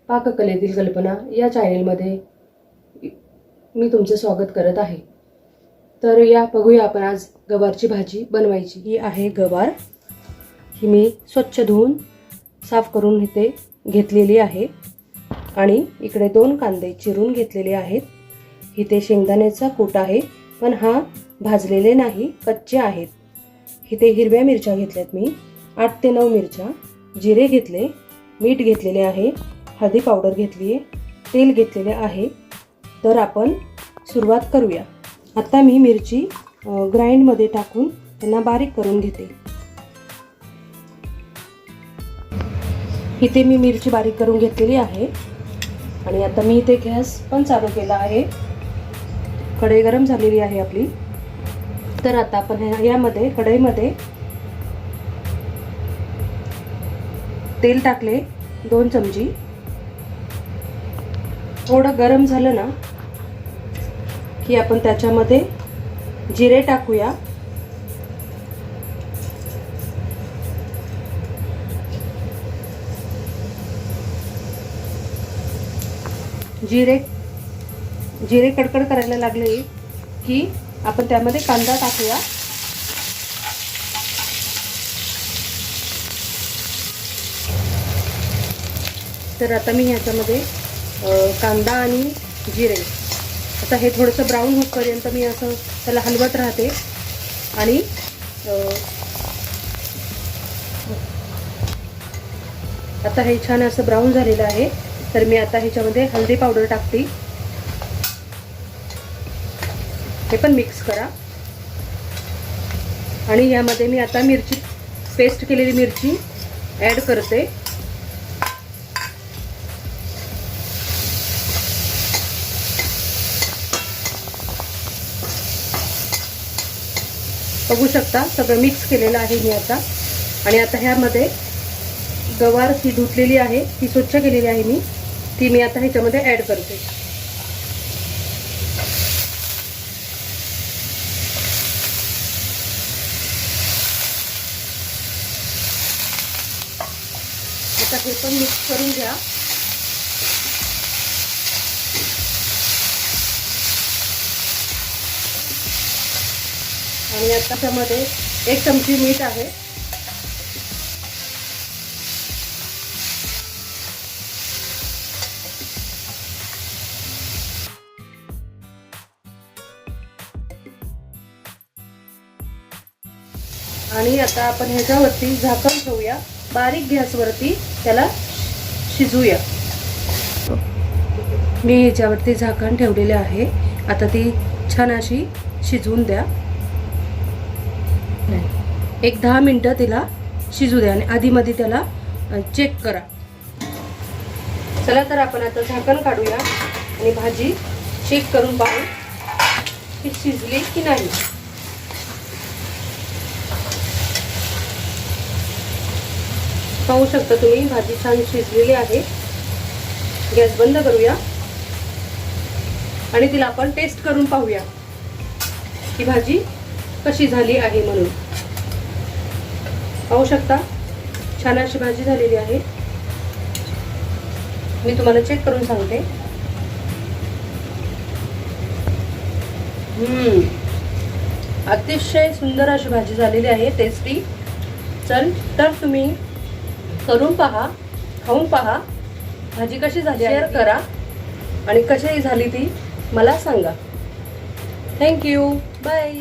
पाककलेतील कल्पना या चॅनेलमध्ये मी तुमचं स्वागत करत आहे। तर या बघूया आपण आज गवारची भाजी बनवायची। ही आहे गवार, ही मी स्वच्छ धुवून साफ करून इथे घेतलेली आहे आणि इकडे 2 कांदे चिरून घेतलेले आहेत। इथे शेंगदाण्याचा कूट आहे, पण हा भाजलेले नाही, कच्चे आहेत। इथे हिरव्या मिरच्या घेतल्यात मी 8 ते 9 मिरच्या, जिरे घेतले, मीठ घेतलेले आहे, हळदी पावडर घेतली आहे, तेल घेतलेले आहे। तर आपण सुरुवात करूया। आता मी मिरची ग्राइंडमध्ये टाकून त्यांना बारीक करून घेते। इथे मी मिरची बारीक करून घेतलेली आहे आणि आता मी इथे गॅस पण चालू केला आहे। कढई गरम झालेली आहे आपली। तर आता आपण यामध्ये कढईमध्ये तेल टाकले 2 चमचे। थोडं गरम झालं ना की आपण त्याच्यामध्ये जिरे टाकूया। जिरे कडकड करायला लागले की आपण त्यामध्ये कांदा टाकूया। तर आता मी ह्याच्यामध्ये कांदा आणि जिरे, आता हे थोडंसं ब्राऊन होईपर्यंत मी असं त्याला हलवत राहते आणि आता हे छान असं ब्राऊन झालेलं आहे। तर मी आता ह्याच्यामध्ये हळदी पावडर टाकते, हे पण मिक्स करा आणि यामध्ये मी आता मिरची पेस्ट केलेली मिरची ॲड करते। बघू शकता सगळं मिक्स केलेलं आहे मी आता। आणि आता ह्यामध्ये गवार ही धुतलेली आहे, ती स्वच्छ केलेली आहे मी, ती मी आता ह्याच्यामध्ये ॲड करते। आता हे पण मिक्स करून घ्या। आणि आता त्यामध्ये 1 चमची मीठ आहे, आणि आता आपण ह्याच्यावरती झाकण ठेवूया, बारीक गॅसवरती त्याला शिजूया। मी ह्याच्यावरती झाकण ठेवलेले आहे, आता ती छान अशी शिजवून द्या। 10 मिनिटं तिला शिजू द्या आणि आधीमध्ये त्याला चेक करा। चला तर आपण आता झाकण काढूया आणि भाजी चेक करून पाहू की शिजली की नाही। पाहू शकता तुम्ही भाजी छान शिजलेली आहे। गॅस बंद करूया आणि तिला आपण टेस्ट करून पाहूया की भाजी कशी झाली आहे म्हणून। पाहू शकता छान अशी भाजी झालेली आहे। मी तुम्हाला चेक करून सांगते। अतिशय सुंदर अशी भाजी झालेली आहे, टेस्टी। चल तर तुम्ही करून पहा, खाऊन पहा, भाजी कशी झाली शेअर करा आणि कशी झाली ती मला सांगा। Thank you, bye.